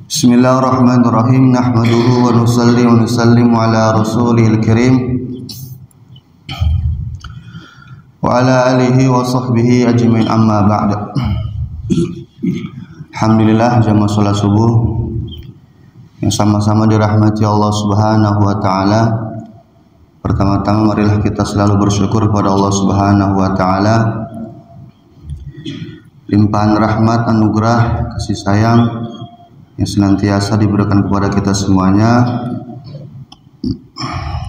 Bismillahirrahmanirrahim. Nahmaduhu wa nusallimu ala rasulihil karim wa ala alihi wa sahbihi ajmain, amma ba'd. Alhamdulillah, jamaah salat subuh yang sama-sama dirahmati Allah Subhanahu wa taala. Pertama-tama marilah kita selalu bersyukur kepada Allah Subhanahu wa taala, limpahan rahmat, anugerah, kasih sayang yang senantiasa diberikan kepada kita semuanya,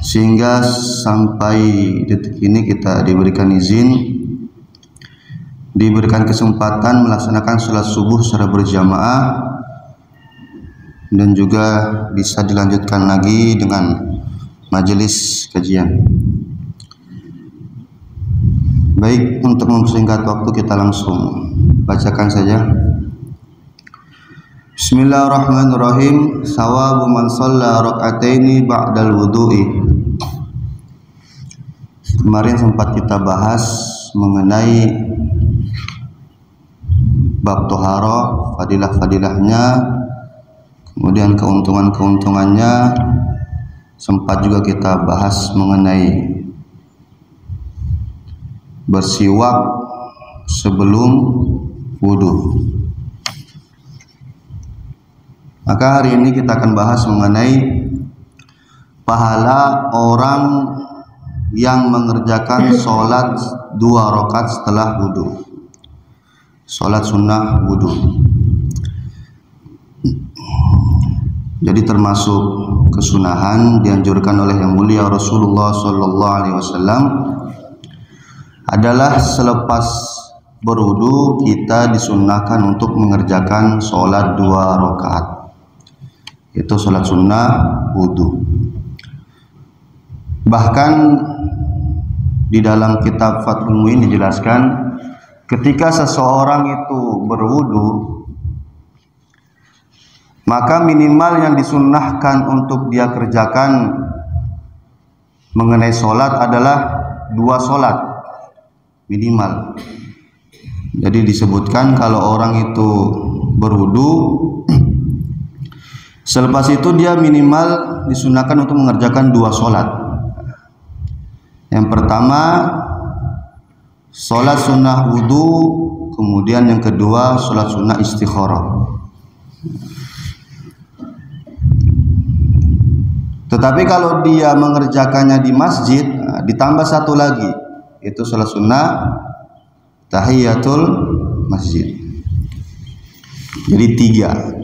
sehingga sampai detik ini kita diberikan izin, diberikan kesempatan melaksanakan sholat subuh secara berjamaah, dan juga bisa dilanjutkan lagi dengan majelis kajian. Baik, untuk mempersingkat waktu kita langsung bacakan saja. Bismillahirrahmanirrahim. Sawabu man shalla raka'ataini ba'dal wudu'i. Kemarin sempat kita bahas mengenai bab toharoh, fadilah-fadilahnya, kemudian keuntungan-keuntungannya. Sempat juga kita bahas mengenai bersiwak sebelum wudu. Maka hari ini kita akan bahas mengenai pahala orang yang mengerjakan sholat 2 rakaat setelah wudu, sholat sunnah wudu. Jadi termasuk kesunahan dianjurkan oleh yang mulia Rasulullah Sallallahu Alaihi Wasallam adalah selepas berwudu kita disunnahkan untuk mengerjakan sholat 2 rakaat. Itu sholat sunnah wudu. Bahkan di dalam kitab Fathul Muin dijelaskan, ketika seseorang itu berwudu, maka minimal yang disunnahkan untuk dia kerjakan mengenai sholat adalah 2 sholat minimal. Jadi disebutkan kalau orang itu berwudu, selepas itu dia minimal disunahkan untuk mengerjakan 2 sholat. Yang pertama sholat sunnah wudu, kemudian yang kedua sholat sunnah istikharah. Tetapi kalau dia mengerjakannya di masjid, ditambah satu lagi, itu sholat sunnah tahiyatul masjid. Jadi 3.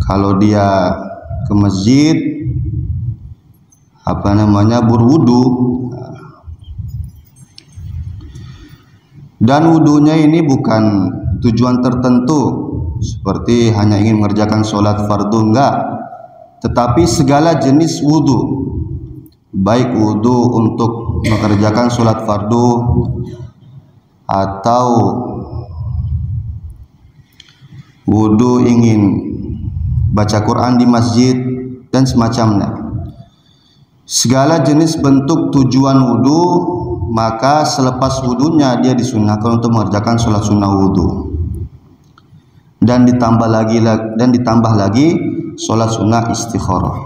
Kalau dia ke masjid berwudu, dan wudunya ini bukan tujuan tertentu seperti hanya ingin mengerjakan sholat fardu, enggak, tetapi segala jenis wudu, baik wudu untuk mengerjakan sholat fardu atau wudu ingin baca Quran di masjid dan semacamnya. Segala jenis bentuk tujuan wudu, maka selepas wudunya dia disunahkan untuk mengerjakan sholat sunnah wudu, dan ditambah lagi sholat sunnah istikharah.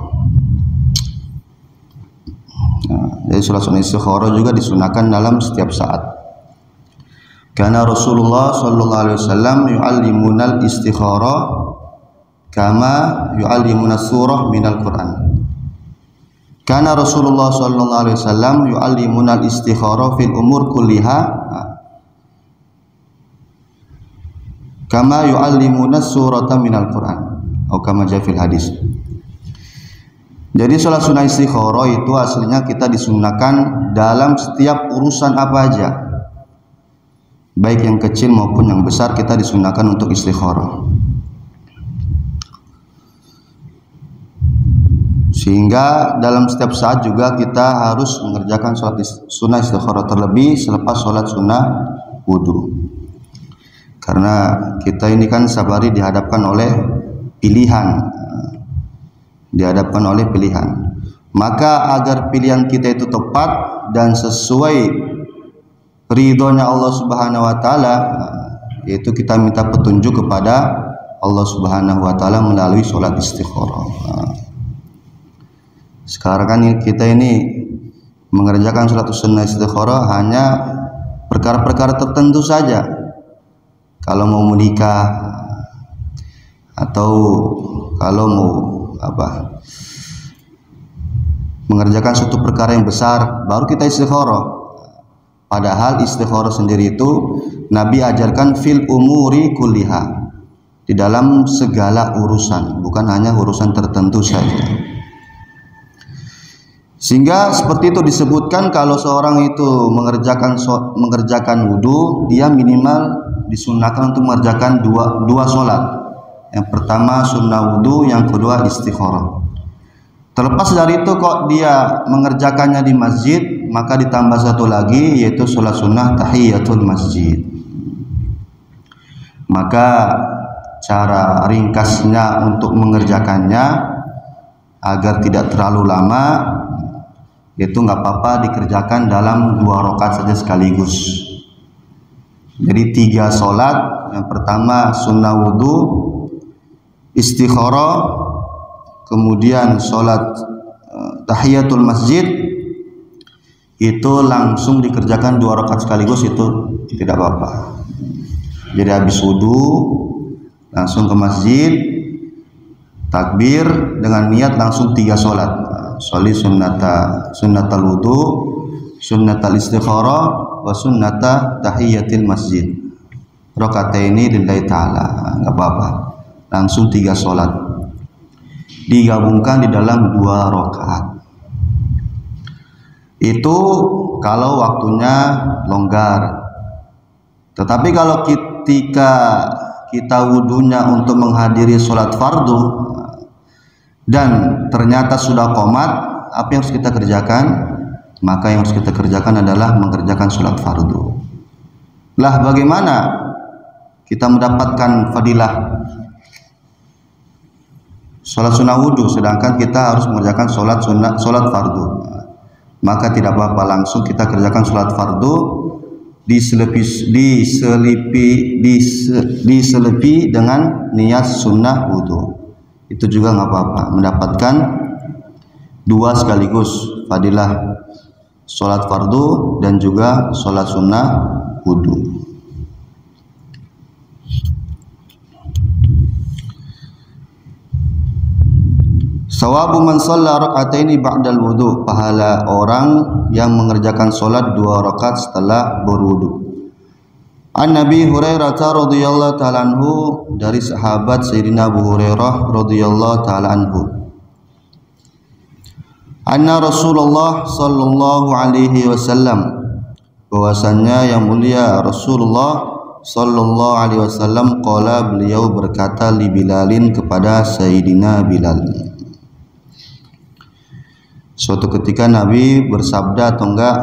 Jadi sholat sunnah istikharah juga disunahkan dalam setiap saat. Karena Rasulullah Sallallahu Alaihi Wasallam yu'allimunal istikharah kama yu'allimuna surah minal Quran. Karena Rasulullah Sallallahu Alaihi Wasallam yu'allimunal istikharah fil umur kulliha kama yu'allimuna surata minal Quran, atau kama jaa fil hadis. Jadi sholat sunnah istikharah itu aslinya kita disunahkan dalam setiap urusan apa aja, baik yang kecil maupun yang besar, kita disunahkan untuk istikharah. Sehingga dalam setiap saat juga kita harus mengerjakan sholat sunnah istikharah, terlebih selepas sholat sunnah wudu. Karena kita ini kan sabari dihadapkan oleh pilihan, maka agar pilihan kita itu tepat dan sesuai ridhonya Allah Subhanahu wa taala, yaitu kita minta petunjuk kepada Allah Subhanahu wa taala melalui sholat istikharah. Sekarang kan kita ini mengerjakan sholat sunnah istikharah hanya perkara-perkara tertentu saja. Kalau mau menikah atau kalau mau mengerjakan suatu perkara yang besar baru kita istikharah. Padahal istikharah sendiri itu Nabi ajarkan fil umuri kulliha, di dalam segala urusan, bukan hanya urusan tertentu saja. Sehingga seperti itu disebutkan kalau seorang itu mengerjakan wudu, dia minimal disunahkan untuk mengerjakan dua sholat. Yang pertama sunnah wudu, yang kedua istikharah. Terlepas dari itu kok dia mengerjakannya di masjid, maka ditambah satu lagi yaitu sholat sunnah tahiyatul masjid. Maka cara ringkasnya untuk mengerjakannya agar tidak terlalu lama, itu nggak apa-apa dikerjakan dalam 2 rakaat saja sekaligus. Jadi 3 sholat, yang pertama sunnah wudu, istikharah, kemudian sholat tahiyatul masjid, itu langsung dikerjakan 2 rakaat sekaligus, itu tidak apa-apa. Jadi habis wudu langsung ke masjid, takbir dengan niat langsung 3 sholat. Sholi sunnatal wudu, sunnatal istikharah, wa sunnata tahiyatil masjid. Rakaataini lillahi ta'ala, nggak apa-apa. Langsung 3 sholat digabungkan di dalam 2 rakaat. Itu kalau waktunya longgar. Tetapi kalau ketika kita wudunya untuk menghadiri sholat fardu dan ternyata sudah qomat, apa yang harus kita kerjakan? Maka yang harus kita kerjakan adalah mengerjakan sholat fardu. Lah bagaimana kita mendapatkan fadilah sholat sunnah wudu sedangkan kita harus mengerjakan sholat fardu? Maka tidak apa-apa, langsung kita kerjakan sholat fardu diselipi dengan niat sunnah wudu. Itu juga nggak apa-apa, mendapatkan 2 sekaligus, fadilah sholat fardu dan juga sholat sunnah wudu. Sawabu man shalla raka'ataini ba'dal wudu, pahala orang yang mengerjakan sholat 2 rakaat setelah berwudu. An Nabi Hurairah radhiyallahu ta'ala anhu, dari sahabat Sayyidina Abu Hurairah radhiyallahu ta'ala anhu, anna Rasulullah sallallahu alaihi wasallam, bahwasannya yang mulia Rasulullah sallallahu alaihi wasallam, qala, beliau berkata, li Bilalin, kepada Sayyidina Bilal. Suatu ketika Nabi bersabda atau enggak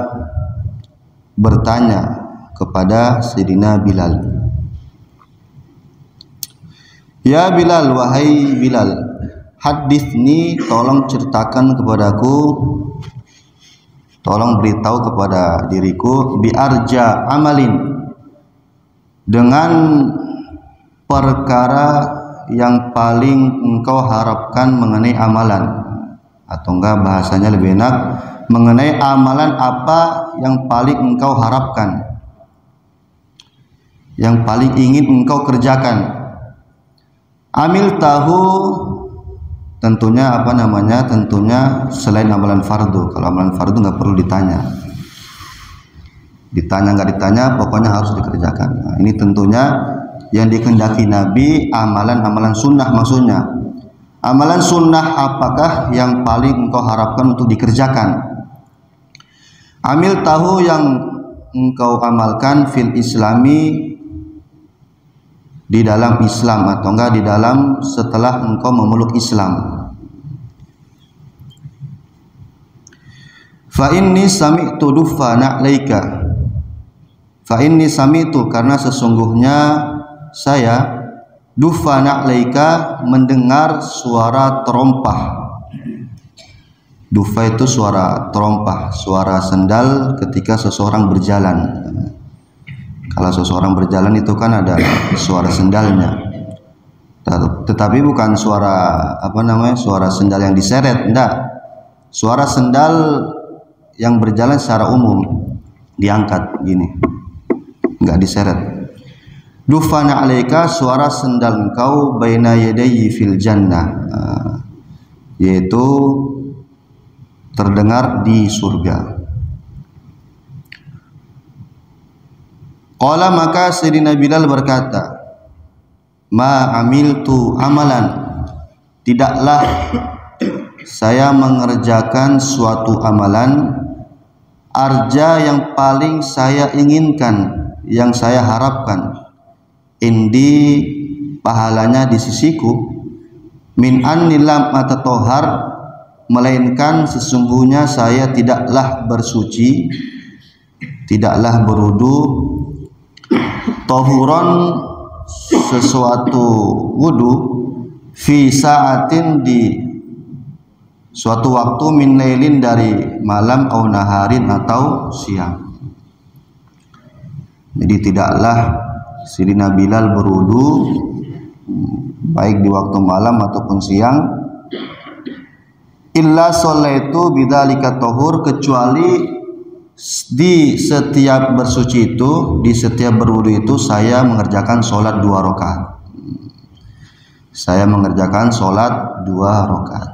bertanya kepada Sayyidina Bilal, ya Bilal, wahai Bilal, hadithni, tolong ceritakan kepadaku, tolong beritahu kepada diriku, biarja amalin, dengan perkara yang paling engkau harapkan mengenai amalan, atau enggak bahasanya lebih enak, mengenai amalan apa yang paling engkau harapkan, yang paling ingin engkau kerjakan. Amil tahu, tentunya tentunya selain amalan fardu. Kalau amalan fardu nggak perlu ditanya nggak ditanya, pokoknya harus dikerjakan. Nah, ini tentunya yang dikehendaki Nabi amalan-amalan sunnah, maksudnya amalan sunnah apakah yang paling engkau harapkan untuk dikerjakan. Amil tahu, yang engkau amalkan, fil islami, di dalam Islam, atau enggak di dalam setelah engkau memeluk Islam. Fa inni sami'tu dufana alaika, fa inni sami'tu, karena sesungguhnya saya, dufana alaika, mendengar suara terompah. Dufa itu suara terompah, suara sendal ketika seseorang berjalan. Kalau seseorang berjalan itu kan ada suara sendalnya. tetapi bukan suara suara sendal yang diseret, enggak. Suara sendal yang berjalan secara umum diangkat gini, enggak diseret. Dufana alaika, suara sendal engkau baina yadayhi fil jannah, yaitu terdengar di surga. Qala, maka Sayyidina Bilal berkata, ma amiltu amalan, tidaklah saya mengerjakan suatu amalan, arja yang paling saya inginkan, yang saya harapkan, indi pahalanya di sisiku, min annilam atatohar, melainkan sesungguhnya saya tidaklah bersuci, tidaklah berudu, tohuron sesuatu wudu, fi saatin di suatu waktu, min lailin dari malam, au naharin atau siang. Jadi tidaklah Sayyidina Bilal berudu baik di waktu malam ataupun siang, illa sholaitu bidzalika tahur, kecuali di setiap bersuci itu, di setiap berwudu itu saya mengerjakan sholat 2 rakaat. Saya mengerjakan sholat 2 rakaat.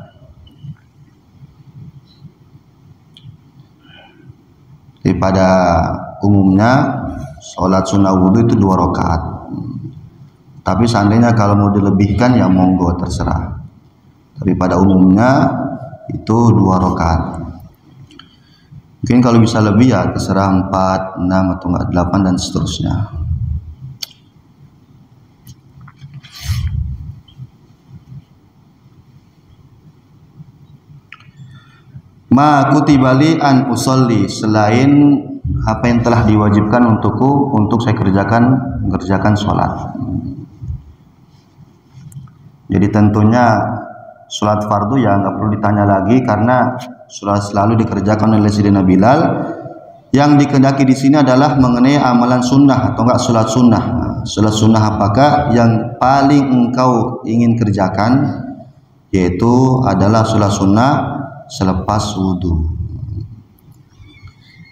Jadi pada umumnya sholat sunnah wudu itu 2 rakaat. Tapi seandainya kalau mau dilebihkan ya monggo, terserah. Tapi pada umumnya itu 2 rakaat. Mungkin kalau bisa lebih ya terserah 4, 6 atau enggak 8 dan seterusnya. Ma kutibali an usolli, selain apa yang telah diwajibkan untukku untuk saya mengerjakan sholat. Jadi tentunya sholat fardu ya nggak perlu ditanya lagi, karena sudah selalu dikerjakan oleh Sayyidina Bilal. Yang dikehendaki di sini adalah mengenai amalan sunnah atau enggak sholat sunnah. Sholat sunnah apakah yang paling engkau ingin kerjakan? Yaitu adalah sholat sunnah selepas wudhu.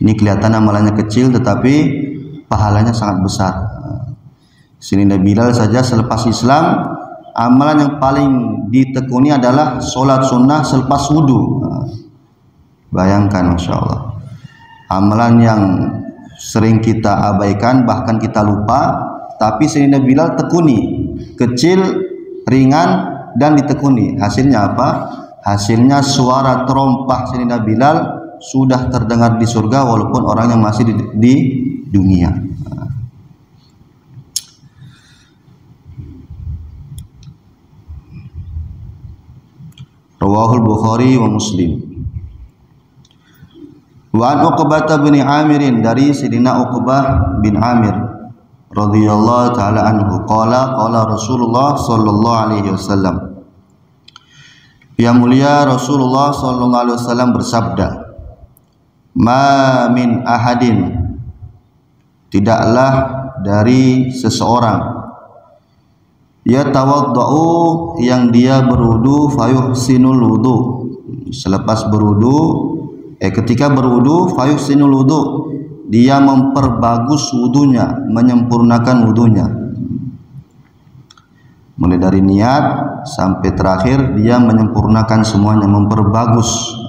Ini kelihatan amalannya kecil tetapi pahalanya sangat besar. Sayyidina Bilal saja selepas Islam, amalan yang paling ditekuni adalah sholat sunnah selepas wudhu. Bayangkan, Masya Allah, amalan yang sering kita abaikan, bahkan kita lupa, tapi Sayyidina Bilal tekuni, kecil, ringan, dan ditekuni. Hasilnya apa? Hasilnya suara terompah Sayyidina Bilal sudah terdengar di surga walaupun orangnya masih di dunia. Rawahul Bukhari wa Muslim. Wa an Uqbah bin Amirin, dari Sayyidina Uqbah bin Amir radhiyallahu taala anhu, qala Rasulullah sallallahu alaihi wasallam, yang mulia Rasulullah sallallahu alaihi wasallam bersabda, ma min ahadin, tidaklah dari seseorang, yatawaddau, yang dia berudu, fayuhsinul wudu, selepas berudu, ketika berwudu, fayuhsinul wudu, dia memperbagus wudunya, menyempurnakan wudunya, mulai dari niat sampai terakhir dia menyempurnakan semuanya, memperbagus.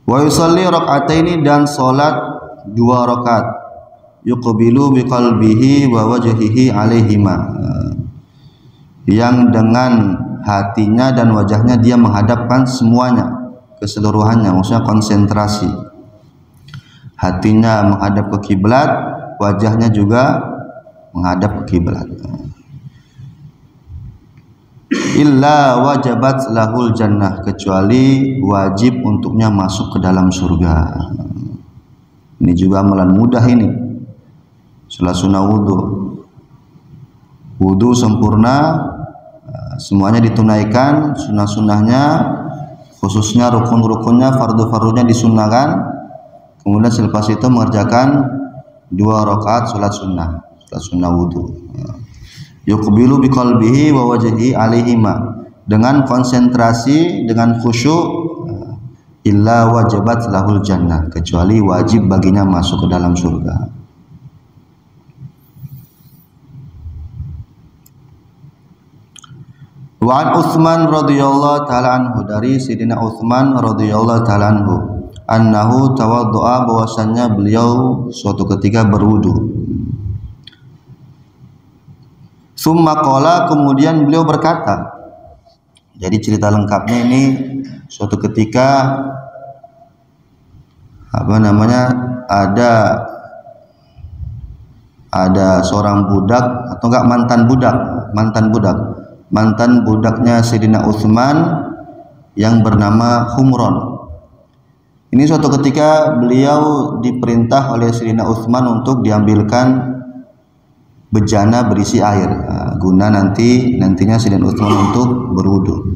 Wa yusalli rak'ataini, dan salat 2 rakaat, yuqbilu biqalbihi wa wajhihi alaihima, yang dengan hatinya dan wajahnya dia menghadapkan semuanya, keseluruhannya, maksudnya konsentrasi. Hatinya menghadap ke kiblat, wajahnya juga menghadap ke kiblat. Illa wajabat lahul jannah, kecuali wajib untuknya masuk ke dalam surga. Ini juga amalan mudah ini, salat sunnah wudu. Wudu sempurna, semuanya ditunaikan, sunnah-sunnahnya, khususnya rukun-rukunnya, fardu-fardunya disunnahkan. Kemudian selepas itu mengerjakan 2 rakaat salat sunnah wudu. Yuqbilu biqalbihi wa wajhihi alaihima, dengan konsentrasi, dengan khusyuk, illa wajabat lahul jannah, kecuali wajib baginya masuk ke dalam surga. Wa an Utsman radhiyallahu taala anhu, dari Sayyidina Utsman radhiyallahu taala anhu, annahu tawaddu'a, bahwasannya beliau suatu ketika berwudu. Summa qala, kemudian beliau berkata. Jadi cerita lengkapnya ini, suatu ketika ada seorang budak, atau enggak mantan budaknya Sayyidina Utsman yang bernama Humron. Ini suatu ketika beliau diperintah oleh Sayyidina Utsman untuk diambilkan bejana berisi air, guna nantinya Sayyidina Utsman untuk berwudu.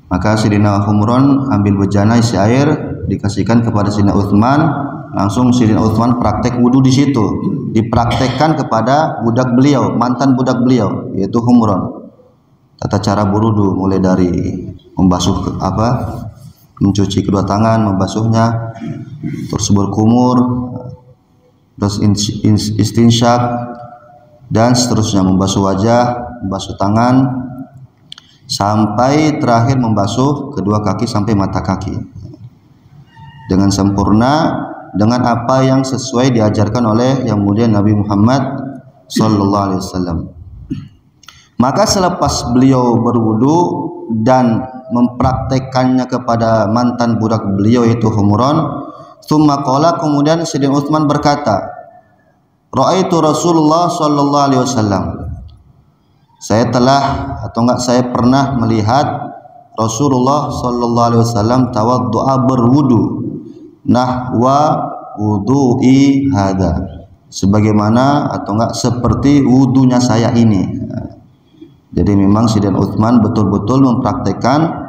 Maka Sayyidina Humron ambil bejana isi air, dikasihkan kepada Sayyidina Utsman. Langsung Sayyidina Utsman praktek wudu di situ, dipraktekkan kepada budak beliau, mantan budak beliau, yaitu Humron. Tata cara berwudu mulai dari mencuci kedua tangan, membasuhnya, terus berkumur, terus istinsyak, dan seterusnya, membasuh wajah, membasuh tangan, sampai terakhir membasuh kedua kaki sampai mata kaki dengan sempurna, dengan apa yang sesuai diajarkan oleh yang mulia Nabi Muhammad sallallahu alaihi wasallam. Maka selepas beliau berwudu dan mempraktekannya kepada mantan budak beliau yaitu Humron, tsumma qala, kemudian Sayyidina Utsman berkata, ra'aitu Rasulullah sallallahu alaihi wasallam, saya pernah melihat Rasulullah sallallahu alaihi wasallam tawaddu'a, berwudu, nahwa wudu'i hada, sebagaimana seperti wudunya saya ini. Jadi memang Sayyidina Utsman betul-betul mempraktekkan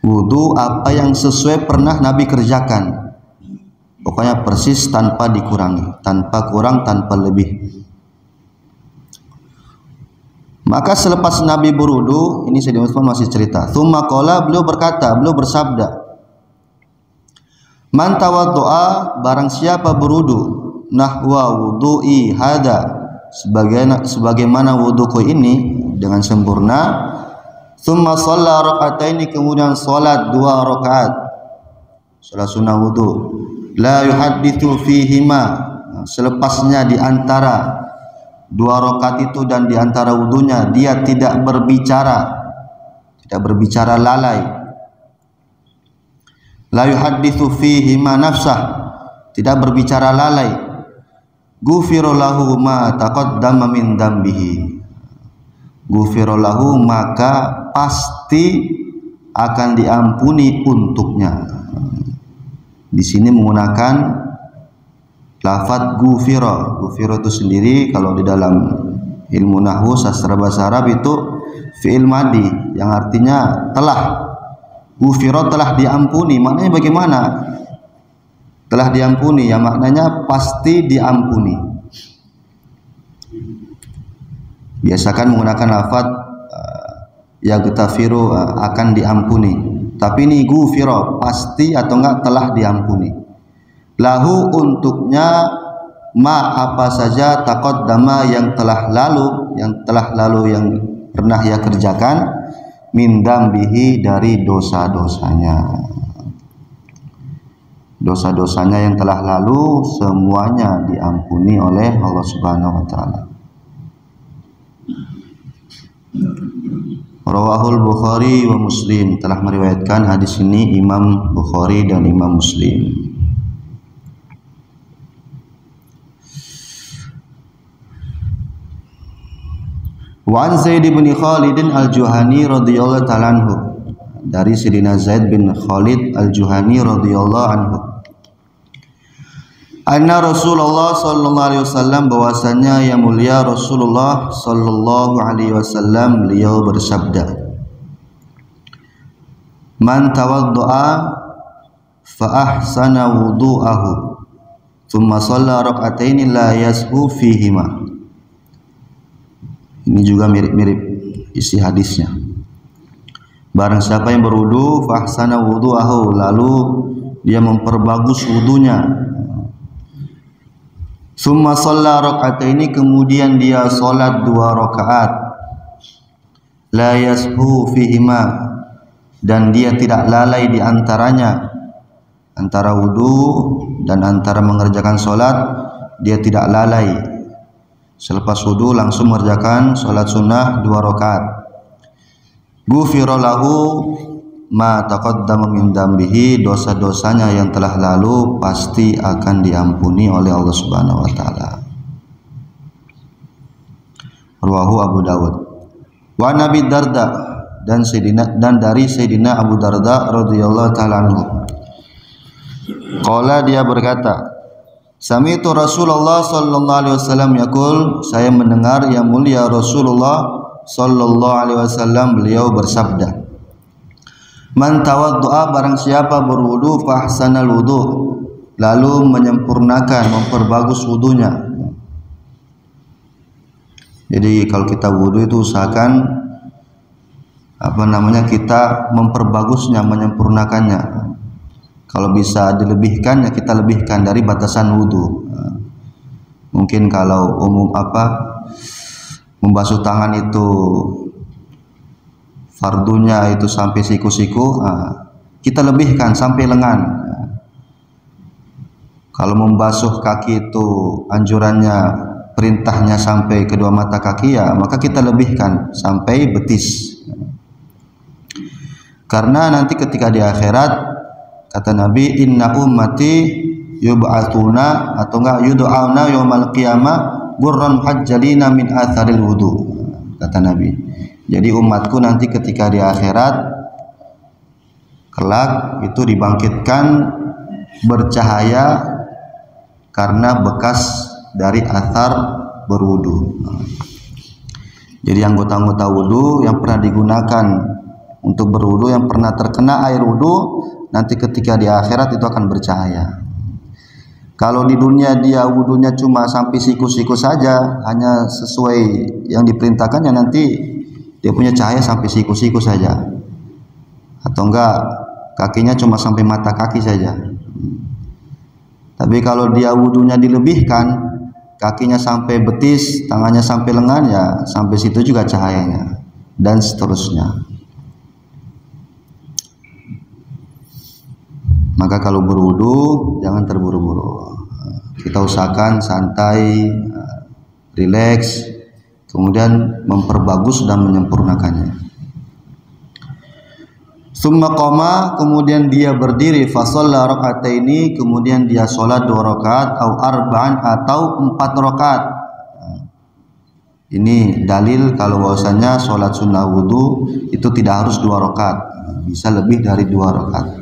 wudu apa yang sesuai pernah Nabi kerjakan, pokoknya persis tanpa dikurangi, tanpa kurang, tanpa lebih. Maka selepas Nabi berwudu, ini Sayyidina Utsman masih cerita, tsumma qala, beliau bersabda, man tawaddu'a, barang siapa berwudu, nahwa wudu'i hada, sebagaimana wuduku ini, dengan sempurna, tsumma shalla raka'ataini, kemudian salat 2 rakaat salat sunnah wudu, la yuhadditsu fihima, selepasnya di antara 2 rakaat itu dan di antara wudunya dia tidak berbicara lalai. La yuhadditsu fihi ma nafsah, tidak berbicara lalai. Ghufira lahu ma taqaddama min dambihi, ghufira lahu, maka pasti akan diampuni untuknya. Di sini menggunakan lafaz ghufira. Ghufira itu sendiri kalau di dalam ilmu nahwu sastra bahasa Arab itu fi'il madi yang artinya telah. Ghufira, telah diampuni, maknanya bagaimana? Telah diampuni, ya maknanya pasti diampuni. Biasakan menggunakan lafaz yaghtafiru, akan diampuni. Tapi ini ghufira, pasti atau enggak telah diampuni. Lahu, untuknya, ma apa saja, taqaddama, yang telah lalu yang pernah ia kerjakan, min dambihi, dari dosa-dosanya yang telah lalu, semuanya diampuni oleh Allah Subhanahu wa taala. Rawahul Bukhari wa Muslim, telah meriwayatkan hadis ini Imam Bukhari dan Imam Muslim. Wa an Zaid bin Khalid al-Juhani radhiyallahu ta'ala anhu, dari Sayyidina Zaid bin Khalid al-Juhani radhiyallahu anhu, Anna Rasulullah sallallahu alaihi wasallam, bahwasanya yang mulia Rasulullah sallallahu alaihi wasallam beliau bersabda, man tawaddaa fa ahsana wudu'ahu thumma shalla rak'ataini la yashu fihima. Ini juga mirip-mirip isi hadisnya. Barang siapa yang berwudu fa ahsana wudu'ahu, lalu dia memperbagus wudunya, summa shalla rak'ataini, kemudian dia salat 2 rakaat, la yashu fihima, dan dia tidak lalai di antaranya, antara wudu dan antara mengerjakan salat dia tidak lalai. Selepas wudu langsung mengerjakan salat sunnah 2 rakaat. Ghufira lahu ma taqaddama min dambihi, dosa-dosanya yang telah lalu pasti akan diampuni oleh Allah Subhanahu wa taala. Rawahu Abu Dawud. Wa Nabi Darda, dan dari Sayyidina Abu Darda radhiyallahu taala anhu. Qala, dia berkata, sami'tu Rasulullah sallallahu alaihi wasallam yaqul, saya mendengar yang mulia Rasulullah sallallahu alaihi wasallam beliau bersabda, man tawaddu'a, barang siapa berwudu fa ahsanal wudu, lalu menyempurnakan, memperbagus wudunya. Jadi kalau kita wudu itu usahakan kita memperbagusnya, menyempurnakannya. Kalau bisa dilebihkan ya kita lebihkan dari batasan wudu. Mungkin kalau membasuh tangan itu fardunya itu sampai siku-siku, kita lebihkan sampai lengan. Kalau membasuh kaki itu anjurannya, perintahnya sampai kedua mata kaki, ya maka kita lebihkan sampai betis. Karena nanti ketika di akhirat, kata Nabi, inna ummati yub'atuna atau enggak yud'auna yaumal qiyamah gurran hajjalina min atharil wudu, kata Nabi. Jadi umatku nanti ketika di akhirat kelak itu dibangkitkan bercahaya karena bekas dari athar berwudu. Jadi anggota-anggota wudu yang pernah digunakan untuk berwudu, yang pernah terkena air wudu, nanti ketika di akhirat itu akan bercahaya. Kalau di dunia dia wudunya cuma sampai siku-siku saja, hanya sesuai yang diperintahkan, ya nanti dia punya cahaya sampai siku-siku saja, atau enggak kakinya cuma sampai mata kaki saja. Tapi kalau dia wudunya dilebihkan, kakinya sampai betis, tangannya sampai lengan, ya sampai situ juga cahayanya, dan seterusnya. Maka kalau berwudu jangan terburu-buru, kita usahakan santai, rileks, kemudian memperbagus dan menyempurnakannya. Summa qama, kemudian dia berdiri, fa shalla rak'ataini, kemudian dia salat 2 rakaat, au arba'an, atau 4 rakaat. Ini dalil kalau bahwasanya salat sunnah wudu itu tidak harus 2 rakaat, bisa lebih dari 2 rakaat.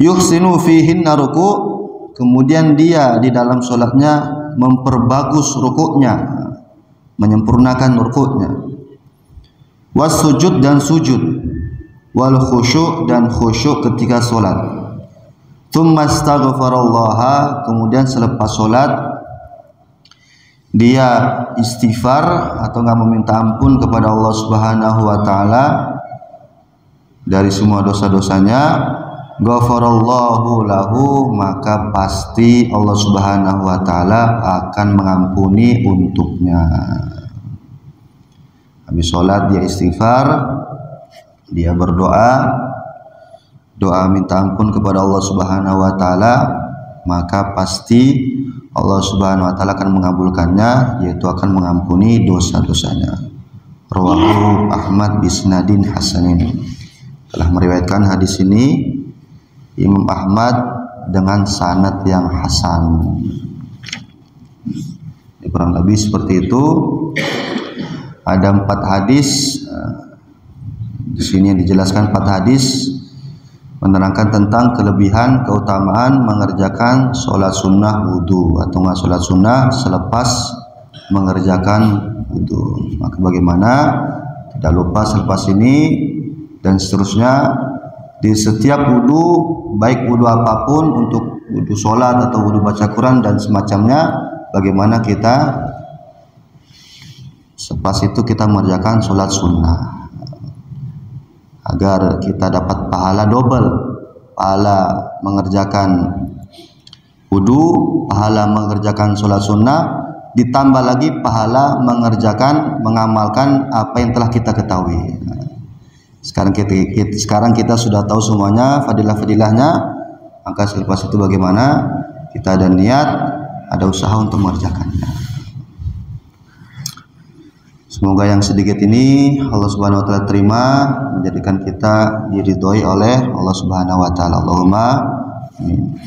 Yuhsinu fihinna ruku', kemudian dia di dalam salatnya memperbagus rukuknya, menyempurnakan rukuknya. Was sujud, dan sujud. Wal khusyuk, dan khusyuk ketika salat. Tsumma astaghfarallaha, kemudian selepas salat dia istighfar atau enggak meminta ampun kepada Allah Subhanahu wa taala dari semua dosa-dosanya. Ghafarallahu lahu, maka pasti Allah Subhanahu wa taala akan mengampuni untuknya. Habis sholat dia istighfar, dia berdoa, doa minta ampun kepada Allah Subhanahu wa taala, maka pasti Allah Subhanahu wa taala akan mengabulkannya, yaitu akan mengampuni dosa-dosanya. Rawahu Ahmad bisnadin hasanin. Telah meriwayatkan hadis ini Imam Ahmad dengan sanad yang hasan. Kurang lebih seperti itu. Ada 4 hadis. Di sini dijelaskan 4 hadis menerangkan tentang kelebihan keutamaan mengerjakan sholat sunnah wudhu atau nggak sholat sunnah selepas mengerjakan wudhu. Maka bagaimana tidak lupa selepas ini dan seterusnya di setiap wudhu, baik wudhu apapun, untuk wudhu sholat atau wudhu baca Quran dan semacamnya, bagaimana kita selepas itu kita mengerjakan sholat sunnah agar kita dapat pahala double, pahala mengerjakan wudu, pahala mengerjakan sholat sunnah, ditambah lagi pahala mengamalkan apa yang telah kita ketahui. Sekarang kita sudah tahu semuanya fadilah-fadilahnya, maka selepas itu bagaimana kita ada niat, ada usaha untuk mengerjakannya. Semoga yang sedikit ini Allah Subhanahu wa taala terima, menjadikan kita diridhoi oleh Allah Subhanahu wa taala. Allahumma amin.